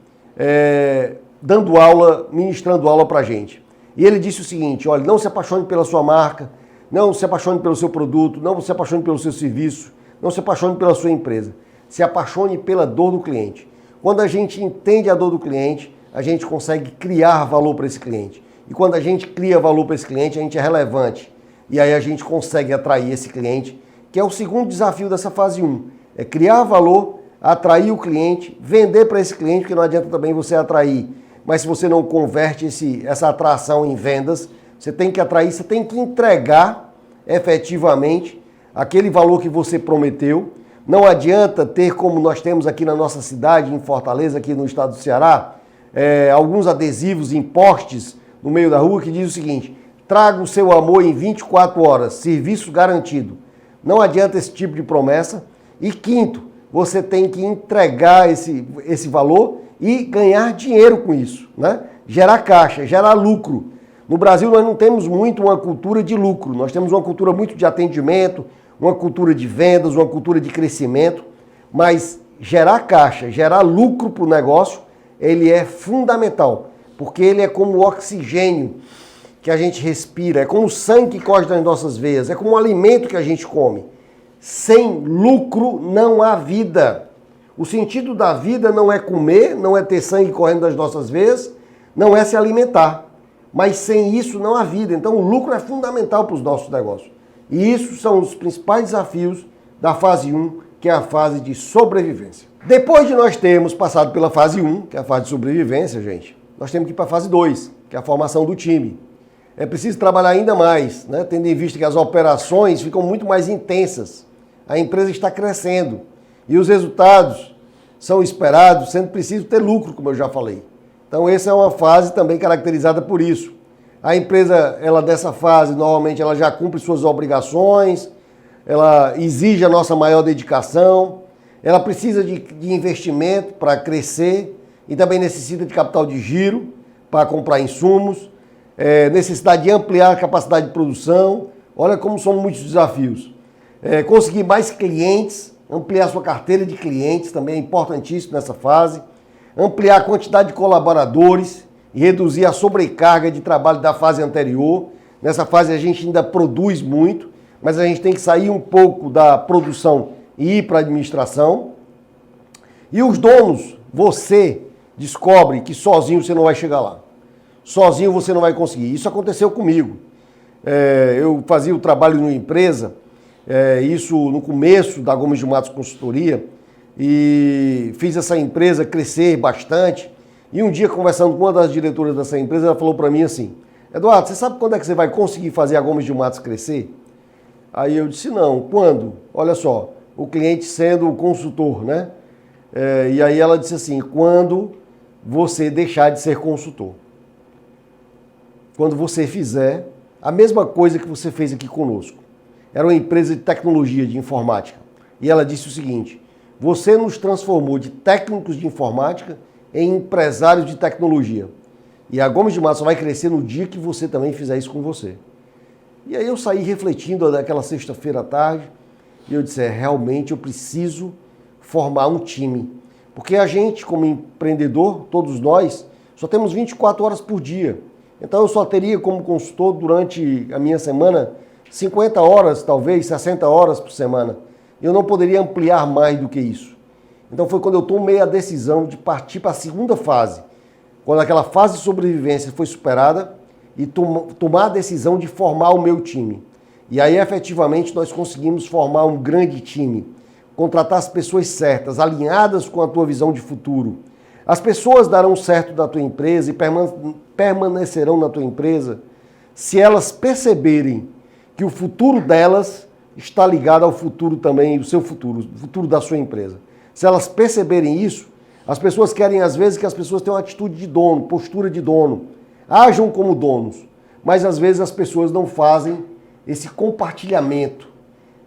dando aula, ministrando aula para a gente. E ele disse o seguinte: olha, não se apaixone pela sua marca, não se apaixone pelo seu produto, não se apaixone pelo seu serviço, não se apaixone pela sua empresa. Se apaixone pela dor do cliente. Quando a gente entende a dor do cliente, a gente consegue criar valor para esse cliente. E quando a gente cria valor para esse cliente, a gente é relevante. E aí a gente consegue atrair esse cliente, que é o segundo desafio dessa fase 1. É criar valor, atrair o cliente, vender para esse cliente, porque não adianta também você atrair. Mas se você não converte essa atração em vendas, você tem que atrair, você tem que entregar efetivamente aquele valor que você prometeu. Não adianta ter, como nós temos aqui na nossa cidade, em Fortaleza, aqui no estado do Ceará, alguns adesivos em postes no meio da rua que diz o seguinte: traga o seu amor em 24 horas, serviço garantido. Não adianta esse tipo de promessa. E quinto, você tem que entregar esse valor e ganhar dinheiro com isso, né? Gerar caixa, gerar lucro. No Brasil nós não temos muito uma cultura de lucro, nós temos uma cultura muito de atendimento, uma cultura de vendas, uma cultura de crescimento, mas gerar caixa, gerar lucro para o negócio, ele é fundamental, porque ele é como o oxigênio que a gente respira, é como o sangue que corre nas nossas veias, é como o alimento que a gente come. Sem lucro não há vida. O sentido da vida não é comer, não é ter sangue correndo nas nossas veias, não é se alimentar. mas sem isso não há vida. Então o lucro é fundamental para os nossos negócios. E isso são os principais desafios da fase 1, que é a fase de sobrevivência. Depois de nós termos passado pela fase 1, que é a fase de sobrevivência, gente, nós temos que ir para a fase 2, que é a formação do time. É preciso trabalhar ainda mais, né? Tendo em vista que as operações ficam muito mais intensas. A empresa está crescendo e os resultados são esperados, sendo preciso ter lucro, como eu já falei. Então essa é uma fase também caracterizada por isso. A empresa, ela dessa fase, normalmente ela já cumpre suas obrigações, ela exige a nossa maior dedicação, ela precisa de investimento para crescer e também necessita de capital de giro para comprar insumos, necessidade de ampliar a capacidade de produção. Olha como são muitos desafios. Conseguir mais clientes, ampliar sua carteira de clientes também é importantíssimo nessa fase, ampliar a quantidade de colaboradores e reduzir a sobrecarga de trabalho da fase anterior. Nessa fase a gente ainda produz muito, mas a gente tem que sair um pouco da produção e ir para a administração. E os donos, você descobre que sozinho você não vai chegar lá. Sozinho você não vai conseguir. Isso aconteceu comigo. Eu fazia o trabalho numa empresa, isso no começo da Gomes de Matos Consultoria, e fiz essa empresa crescer bastante. E um dia, conversando com uma das diretoras dessa empresa, ela falou para mim assim: Eduardo, você sabe quando é que você vai conseguir fazer a Gomes de Matos crescer? Aí eu disse: não, quando? Olha só, o cliente sendo o consultor, né? E aí ela disse assim: quando você deixar de ser consultor. Quando você fizer a mesma coisa que você fez aqui conosco. Era uma empresa de tecnologia, de informática. E ela disse o seguinte: você nos transformou de técnicos de informática em empresários de tecnologia. E a Gomes de Matos só vai crescer no dia que você também fizer isso com você. E aí eu saí refletindo naquela sexta-feira à tarde e eu disse: realmente eu preciso formar um time. Porque a gente, como empreendedor, todos nós, só temos 24 horas por dia. Então eu só teria como consultor durante a minha semana 50 horas, talvez 60 horas por semana. Eu não poderia ampliar mais do que isso. Então foi quando eu tomei a decisão de partir para a segunda fase. Quando aquela fase de sobrevivência foi superada e tomar a decisão de formar o meu time. E aí efetivamente nós conseguimos formar um grande time. Contratar as pessoas certas, alinhadas com a tua visão de futuro. As pessoas darão certo da tua empresa e permanecerão na tua empresa se elas perceberem que o futuro delas está ligado ao futuro também, o seu futuro, o futuro da sua empresa. Se elas perceberem isso, as pessoas querem às vezes que as pessoas tenham atitude de dono, postura de dono, ajam como donos, mas às vezes as pessoas não fazem esse compartilhamento,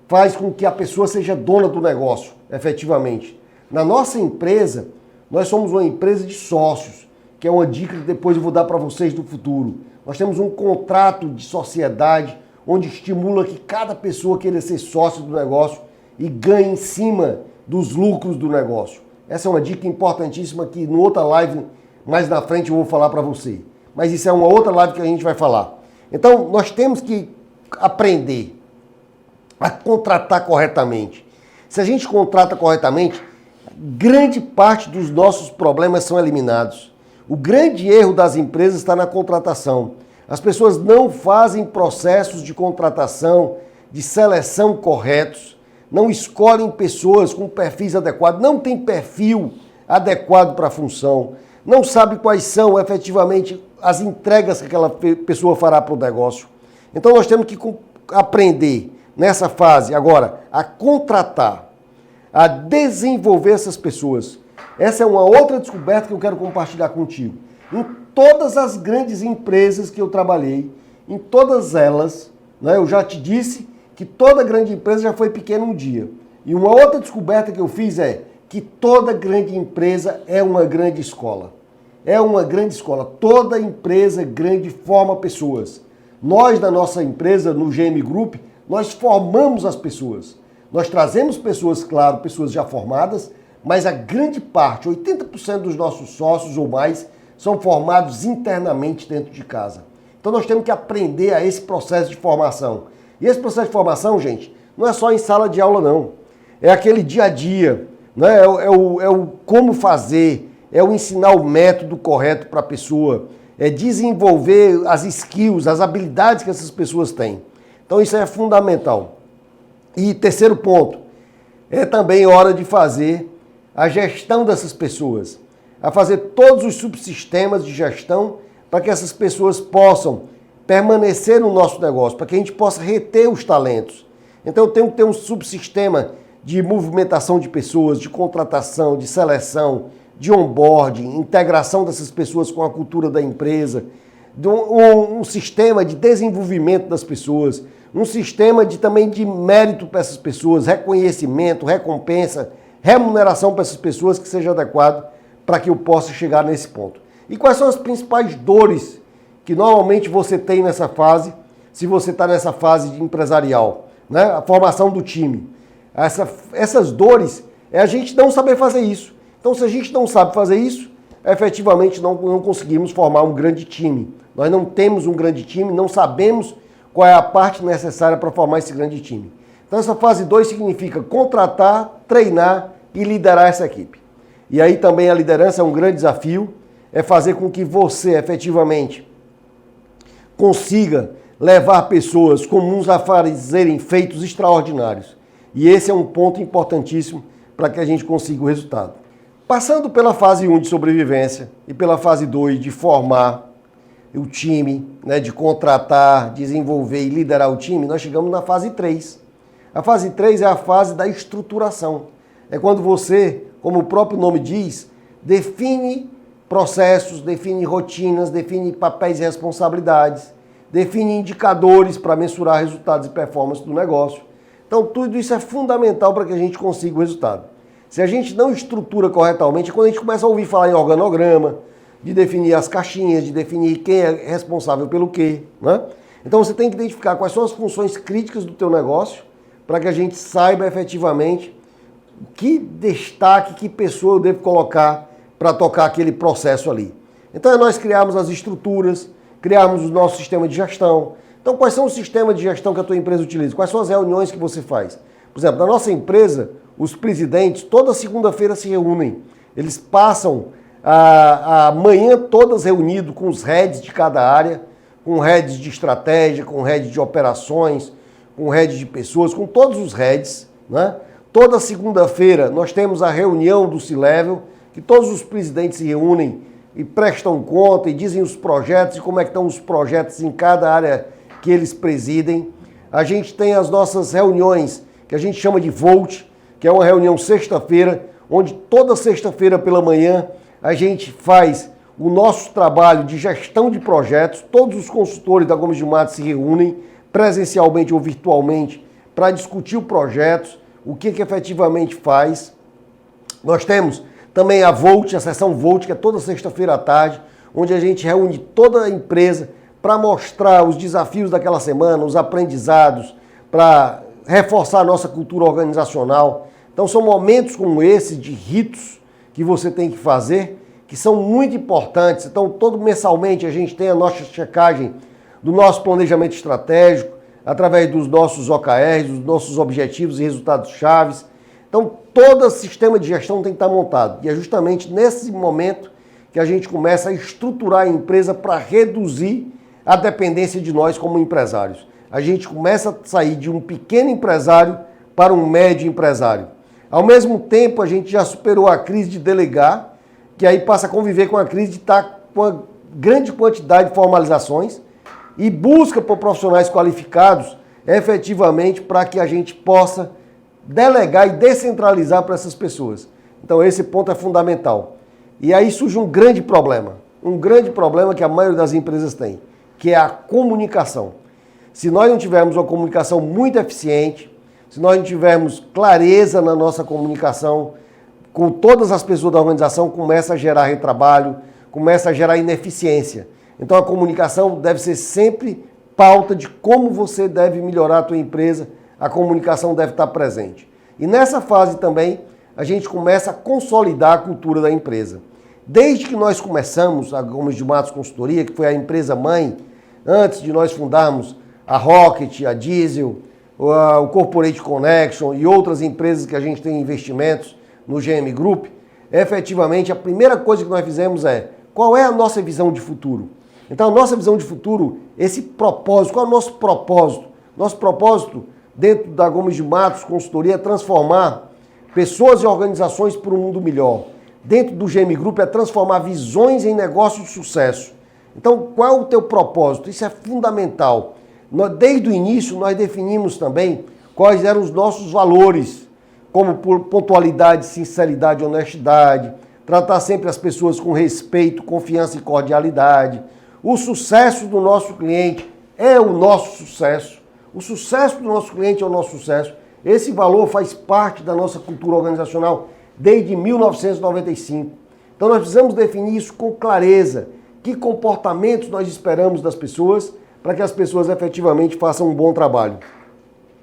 faz com que a pessoa seja dona do negócio, efetivamente. Na nossa empresa, nós somos uma empresa de sócios, que é uma dica que depois eu vou dar para vocês no futuro. Nós temos um contrato de sociedade onde estimula que cada pessoa queira ser sócio do negócio e ganhe em cima dos lucros do negócio. Essa é uma dica importantíssima que no outra live, mais na frente, eu vou falar para você. Mas isso é uma outra live que a gente vai falar. Então, nós temos que aprender a contratar corretamente. Se a gente contrata corretamente, grande parte dos nossos problemas são eliminados. O grande erro das empresas está na contratação. As pessoas não fazem processos de contratação, de seleção corretos, não escolhem pessoas com perfis adequados, não tem perfil adequado para a função, não sabe quais são efetivamente as entregas que aquela pessoa fará para o negócio. Então nós temos que aprender nessa fase agora a contratar, a desenvolver essas pessoas. Essa é uma outra descoberta que eu quero compartilhar contigo. Em todas as grandes empresas que eu trabalhei, em todas elas, né, eu já te disse que toda grande empresa já foi pequena um dia. E uma outra descoberta que eu fiz é que toda grande empresa é uma grande escola. É uma grande escola. Toda empresa grande forma pessoas. Nós, na nossa empresa, no GM Group, nós formamos as pessoas. Nós trazemos pessoas, claro, pessoas já formadas, mas a grande parte, 80% dos nossos sócios ou mais, são formados internamente dentro de casa. Então nós temos que aprender a esse processo de formação. E esse processo de formação, gente, não é só em sala de aula, não. É aquele dia a dia, né? É o como fazer, é o ensinar o método correto para a pessoa, é desenvolver as skills, as habilidades que essas pessoas têm. Então isso é fundamental. E terceiro ponto, é também hora de fazer a gestão dessas pessoas, a fazer todos os subsistemas de gestão para que essas pessoas possam permanecer no nosso negócio, para que a gente possa reter os talentos. Então eu tenho que ter um subsistema de movimentação de pessoas, de contratação, de seleção, de onboarding, integração dessas pessoas com a cultura da empresa, um sistema de desenvolvimento das pessoas, um sistema também de mérito para essas pessoas, reconhecimento, recompensa, remuneração para essas pessoas que seja adequado para que eu possa chegar nesse ponto. E quais são as principais dores que normalmente você tem nessa fase, se você está nessa fase de empresarial, né? A formação do time. Essas dores é a gente não saber fazer isso. Então, se a gente não sabe fazer isso, efetivamente não conseguimos formar um grande time. Nós não temos um grande time, não sabemos qual é a parte necessária para formar esse grande time. Então, essa fase 2 significa contratar, treinar e liderar essa equipe. E aí também a liderança é um grande desafio, é fazer com que você efetivamente consiga levar pessoas comuns a fazerem feitos extraordinários. E esse é um ponto importantíssimo para que a gente consiga o resultado. Passando pela fase 1 de sobrevivência e pela fase 2 de formar o time, né, de contratar, desenvolver e liderar o time, nós chegamos na fase 3. A fase 3 é a fase da estruturação. É quando você, como o próprio nome diz, define processos, define rotinas, define papéis e responsabilidades, define indicadores para mensurar resultados e performance do negócio. Então tudo isso é fundamental para que a gente consiga o resultado. Se a gente não estrutura corretamente, é quando a gente começa a ouvir falar em organograma, de definir as caixinhas, de definir quem é responsável pelo quê, né? Então você tem que identificar quais são as funções críticas do teu negócio para que a gente saiba efetivamente que destaque, que pessoa eu devo colocar para tocar aquele processo ali. Então é nós criarmos as estruturas, criarmos o nosso sistema de gestão. Então quais são os sistemas de gestão que a tua empresa utiliza? Quais são as reuniões que você faz? Por exemplo, na nossa empresa, os presidentes toda segunda-feira se reúnem. Eles passam a manhã todas reunidos com os heads de cada área, com heads de estratégia, com heads de operações, com heads de pessoas, com todos os heads, né? Toda segunda-feira nós temos a reunião do C-Level, que todos os presidentes se reúnem e prestam conta e dizem os projetos e como é que estão os projetos em cada área que eles presidem. A gente tem as nossas reuniões, que a gente chama de Volt, que é uma reunião sexta-feira, onde toda sexta-feira pela manhã a gente faz o nosso trabalho de gestão de projetos. Todos os consultores da Gomes de Matos se reúnem presencialmente ou virtualmente para discutir o projeto, o que efetivamente faz. Nós temos também a Volt, a sessão Volt, que é toda sexta-feira à tarde, onde a gente reúne toda a empresa para mostrar os desafios daquela semana, os aprendizados, para reforçar a nossa cultura organizacional. Então são momentos como esse, de ritos, que você tem que fazer, que são muito importantes. Então todo mensalmente a gente tem a nossa checagem do nosso planejamento estratégico, através dos nossos OKRs, dos nossos objetivos e resultados chaves. Então todo sistema de gestão tem que estar montado. E é justamente nesse momento que a gente começa a estruturar a empresa para reduzir a dependência de nós como empresários. A gente começa a sair de um pequeno empresário para um médio empresário. Ao mesmo tempo, a gente já superou a crise de delegar, que aí passa a conviver com a crise de estar com uma grande quantidade de formalizações e busca por profissionais qualificados efetivamente para que a gente possa delegar e descentralizar para essas pessoas. Então esse ponto é fundamental. E aí surge um grande problema que a maioria das empresas tem, que é a comunicação. Se nós não tivermos uma comunicação muito eficiente, se nós não tivermos clareza na nossa comunicação com todas as pessoas da organização, começa a gerar retrabalho, começa a gerar ineficiência. Então a comunicação deve ser sempre pauta de como você deve melhorar a tua empresa, a comunicação deve estar presente. E nessa fase também a gente começa a consolidar a cultura da empresa. Desde que nós começamos a Gomes de Matos Consultoria, que foi a empresa mãe, antes de nós fundarmos a Rocket, a Diesel, o Corporate Connection e outras empresas que a gente tem investimentos no GM Group, efetivamente a primeira coisa que nós fizemos é: qual é a nossa visão de futuro? Então, a nossa visão de futuro, esse propósito, qual é o nosso propósito? Nosso propósito, dentro da Gomes de Matos Consultoria, é transformar pessoas e organizações para um mundo melhor. Dentro do GM Group é transformar visões em negócios de sucesso. Então, qual é o teu propósito? Isso é fundamental. Desde o início, nós definimos também quais eram os nossos valores, como pontualidade, sinceridade, honestidade, tratar sempre as pessoas com respeito, confiança e cordialidade. O sucesso do nosso cliente é o nosso sucesso. O sucesso do nosso cliente é o nosso sucesso. Esse valor faz parte da nossa cultura organizacional desde 1995. Então nós precisamos definir isso com clareza. Que comportamentos nós esperamos das pessoas para que as pessoas efetivamente façam um bom trabalho.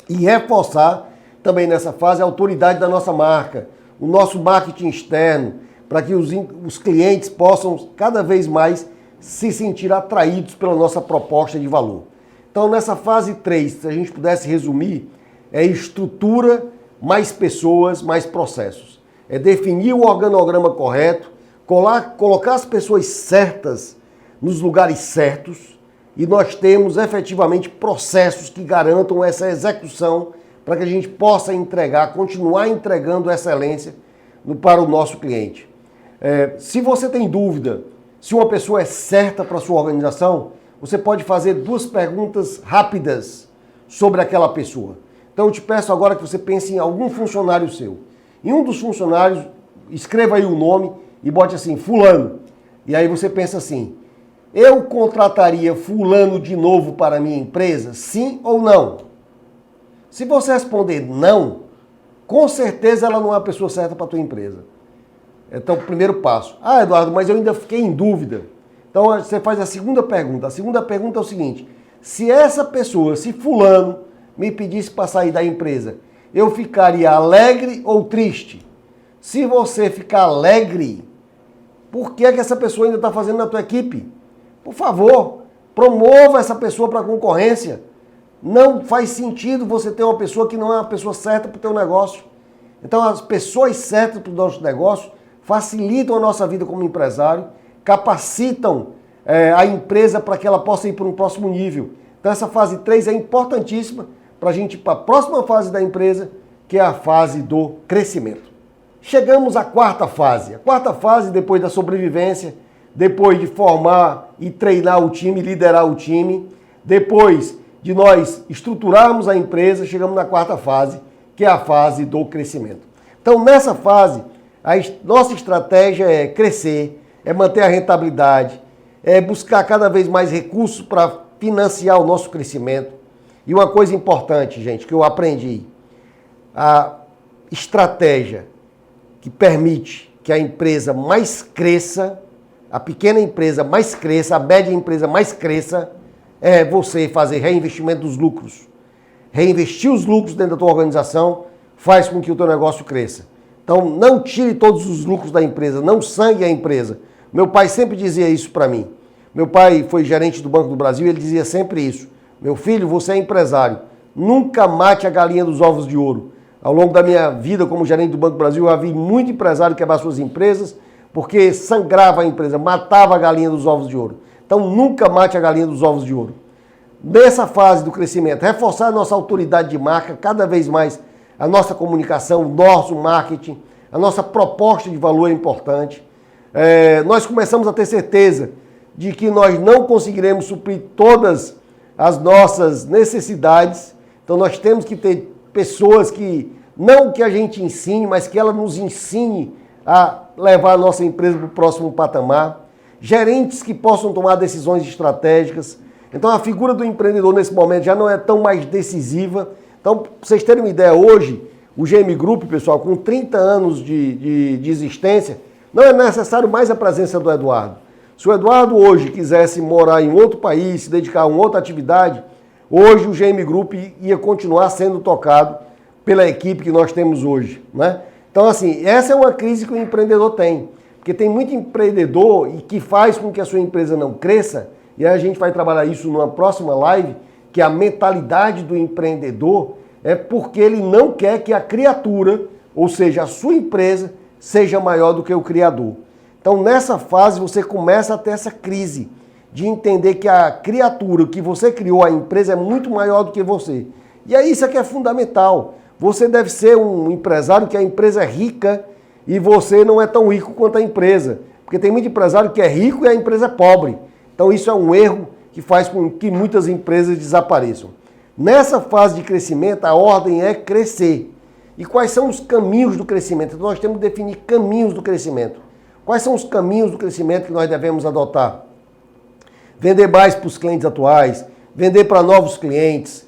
E reforçar também nessa fase a autoridade da nossa marca, o nosso marketing externo, para que os clientes possam cada vez mais se sentir atraídos pela nossa proposta de valor. Então, nessa fase 3, se a gente pudesse resumir, é estrutura, mais pessoas, mais processos. É definir o organograma correto, colocar as pessoas certas nos lugares certos e nós temos efetivamente processos que garantam essa execução para que a gente possa entregar, continuar entregando excelência para o nosso cliente. Se você tem dúvida se uma pessoa é certa para a sua organização, você pode fazer 2 perguntas rápidas sobre aquela pessoa. Então eu te peço agora que você pense em algum funcionário seu. Em um dos funcionários, escreva aí o nome e bote assim, fulano. E aí você pensa assim, eu contrataria fulano de novo para a minha empresa? Sim ou não? Se você responder não, com certeza ela não é a pessoa certa para a tua empresa. Então, primeiro passo. Ah, Eduardo, mas eu ainda fiquei em dúvida. Então, você faz a segunda pergunta. A segunda pergunta é o seguinte, se essa pessoa, se fulano, me pedisse para sair da empresa, eu ficaria alegre ou triste? Se você ficar alegre, por que essa pessoa ainda está fazendo na tua equipe? Por favor, promova essa pessoa para a concorrência. Não faz sentido você ter uma pessoa que não é a pessoa certa para o teu negócio. Então, as pessoas certas para o nosso negócio facilitam a nossa vida como empresário, capacitam a empresa para que ela possa ir para um próximo nível. Então, essa fase 3 é importantíssima para a gente ir para a próxima fase da empresa, que é a fase do crescimento. Chegamos à 4ª fase. A 4ª fase, depois da sobrevivência, depois de formar e treinar o time, liderar o time, depois de nós estruturarmos a empresa, chegamos na 4ª fase, que é a fase do crescimento. Então, nessa fase, a nossa estratégia é crescer, é manter a rentabilidade, é buscar cada vez mais recursos para financiar o nosso crescimento. E uma coisa importante, gente, que eu aprendi, a estratégia que permite que a empresa mais cresça, a pequena empresa mais cresça, a média empresa mais cresça, é você fazer reinvestimento dos lucros. Reinvestir os lucros dentro da tua organização faz com que o teu negócio cresça. Então, não tire todos os lucros da empresa, não sangue a empresa. Meu pai sempre dizia isso para mim. Meu pai foi gerente do Banco do Brasil e ele dizia sempre isso. Meu filho, você é empresário. Nunca mate a galinha dos ovos de ouro. Ao longo da minha vida como gerente do Banco do Brasil, eu já vi muito empresário quebrar suas empresas porque sangrava a empresa, matava a galinha dos ovos de ouro. Então, nunca mate a galinha dos ovos de ouro. Nessa fase do crescimento, reforçar a nossa autoridade de marca, cada vez mais a nossa comunicação, o nosso marketing, a nossa proposta de valor é importante. Nós começamos a ter certeza de que nós não conseguiremos suprir todas as nossas necessidades. Então nós temos que ter pessoas que, não que a gente ensine, mas que ela nos ensine a levar a nossa empresa para o próximo patamar. Gerentes que possam tomar decisões estratégicas. Então a figura do empreendedor nesse momento já não é tão mais decisiva. Então, para vocês terem uma ideia, hoje, o GM Group, pessoal, com 30 anos de existência, não é necessário mais a presença do Eduardo. Se o Eduardo hoje quisesse morar em outro país, se dedicar a uma outra atividade, hoje o GM Group ia continuar sendo tocado pela equipe que nós temos hoje, né? Então, assim, essa é uma crise que o empreendedor tem. Porque tem muito empreendedor e que faz com que a sua empresa não cresça, e aí a gente vai trabalhar isso numa próxima live, que a mentalidade do empreendedor é porque ele não quer que a criatura, ou seja, a sua empresa, seja maior do que o criador. Então, nessa fase, você começa a ter essa crise de entender que a criatura que você criou, a empresa, é muito maior do que você. E é isso que é fundamental. Você deve ser um empresário que a empresa é rica e você não é tão rico quanto a empresa. Porque tem muito empresário que é rico e a empresa é pobre. Então isso é um erro que faz com que muitas empresas desapareçam. Nessa fase de crescimento, a ordem é crescer. E quais são os caminhos do crescimento? Então nós temos que definir caminhos do crescimento. Quais são os caminhos do crescimento que nós devemos adotar? Vender mais para os clientes atuais, vender para novos clientes,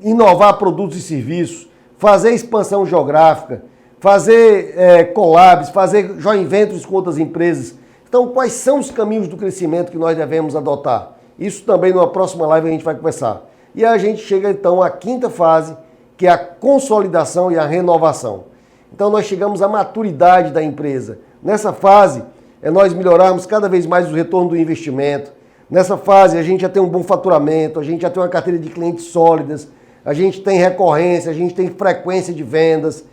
inovar produtos e serviços, fazer expansão geográfica, fazer collabs, fazer joint ventures com outras empresas. Então, quais são os caminhos do crescimento que nós devemos adotar? Isso também numa próxima live a gente vai conversar. E a gente chega então à quinta fase, que é a consolidação e a renovação. Então nós chegamos à maturidade da empresa. Nessa fase é nós melhorarmos cada vez mais o retorno do investimento. Nessa fase a gente já tem um bom faturamento, a gente já tem uma carteira de clientes sólidas, a gente tem recorrência, a gente tem frequência de vendas,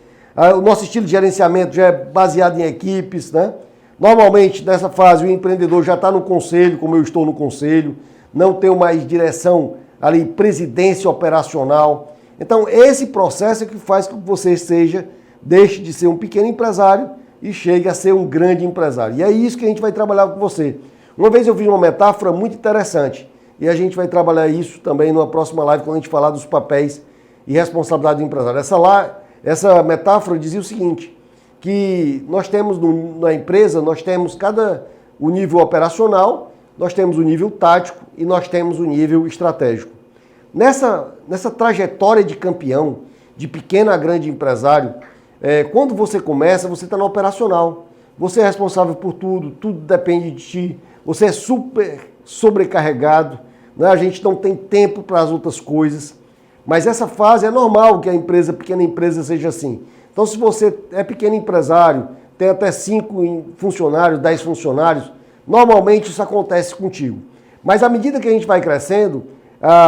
o nosso estilo de gerenciamento já é baseado em equipes, né? Normalmente nessa fase o empreendedor já está no conselho, como eu estou no conselho, não tenho mais direção ali, presidência operacional. Então esse processo é que faz com que você deixe de ser um pequeno empresário e chegue a ser um grande empresário. E é isso que a gente vai trabalhar com você. Uma vez eu vi uma metáfora muito interessante e a gente vai trabalhar isso também numa próxima live quando a gente falar dos papéis e responsabilidade do empresário. Essa metáfora dizia o seguinte, que nós temos na empresa, nós temos o nível operacional, nós temos o nível tático e nós temos o nível estratégico. Nessa trajetória de campeão, de pequeno a grande empresário, quando você começa, você está no operacional. Você é responsável por tudo, tudo depende de ti. Você é super sobrecarregado, né? A gente não tem tempo para as outras coisas. Mas essa fase é normal que a pequena empresa seja assim. Então se você é pequeno empresário, tem até 5 funcionários, 10 funcionários, normalmente isso acontece contigo. Mas à medida que a gente vai crescendo,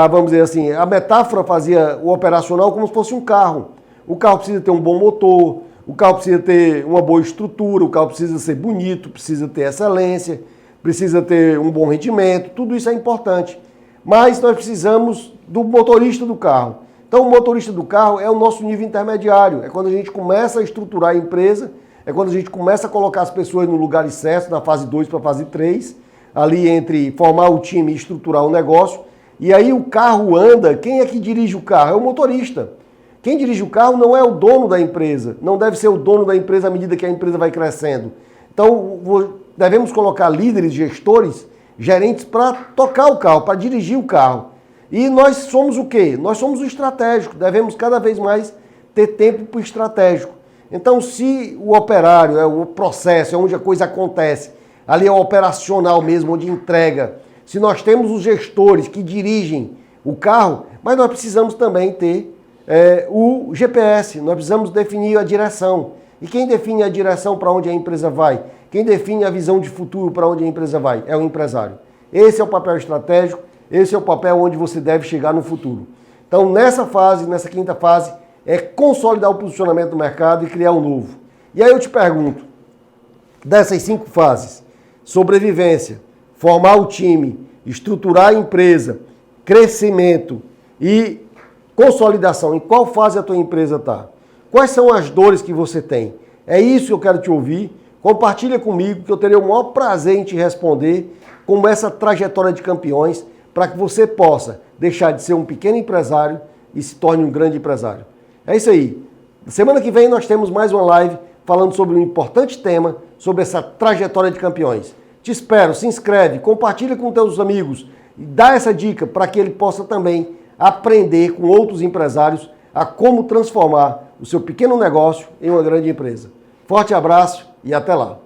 vamos dizer assim, a metáfora fazia o operacional como se fosse um carro. O carro precisa ter um bom motor, o carro precisa ter uma boa estrutura, o carro precisa ser bonito, precisa ter excelência, precisa ter um bom rendimento, tudo isso é importante. Mas nós precisamos do motorista do carro. Então o motorista do carro é o nosso nível intermediário, é quando a gente começa a estruturar a empresa, é quando a gente começa a colocar as pessoas no lugar certo, na fase 2 para a fase 3, ali entre formar o time e estruturar o negócio. E aí o carro anda, quem é que dirige o carro? É o motorista. Quem dirige o carro não é o dono da empresa, não deve ser o dono da empresa à medida que a empresa vai crescendo. Então devemos colocar líderes, gestores, gerentes para tocar o carro, para dirigir o carro. E nós somos o quê? Nós somos o estratégico, devemos cada vez mais ter tempo para o estratégico. Então se o operário, o processo, é onde a coisa acontece, ali é o operacional mesmo, onde entrega. Se nós temos os gestores que dirigem o carro, mas nós precisamos também ter o GPS, nós precisamos definir a direção. E quem define a direção para onde a empresa vai? Quem define a visão de futuro para onde a empresa vai? É o empresário. Esse é o papel estratégico, esse é o papel onde você deve chegar no futuro. Então nessa quinta fase, é consolidar o posicionamento do mercado e criar um novo. E aí eu te pergunto, dessas 5 fases, sobrevivência, formar o time, estruturar a empresa, crescimento e consolidação, em qual fase a tua empresa está? Quais são as dores que você tem? É isso que eu quero te ouvir. Compartilha comigo que eu terei o maior prazer em te responder como essa trajetória de campeões para que você possa deixar de ser um pequeno empresário e se torne um grande empresário. É isso aí. Semana que vem nós temos mais uma live falando sobre um importante tema, sobre essa trajetória de campeões. Te espero, se inscreve, compartilha com teus amigos e dá essa dica para que ele possa também aprender com outros empresários a como transformar o seu pequeno negócio em uma grande empresa. Forte abraço e até lá!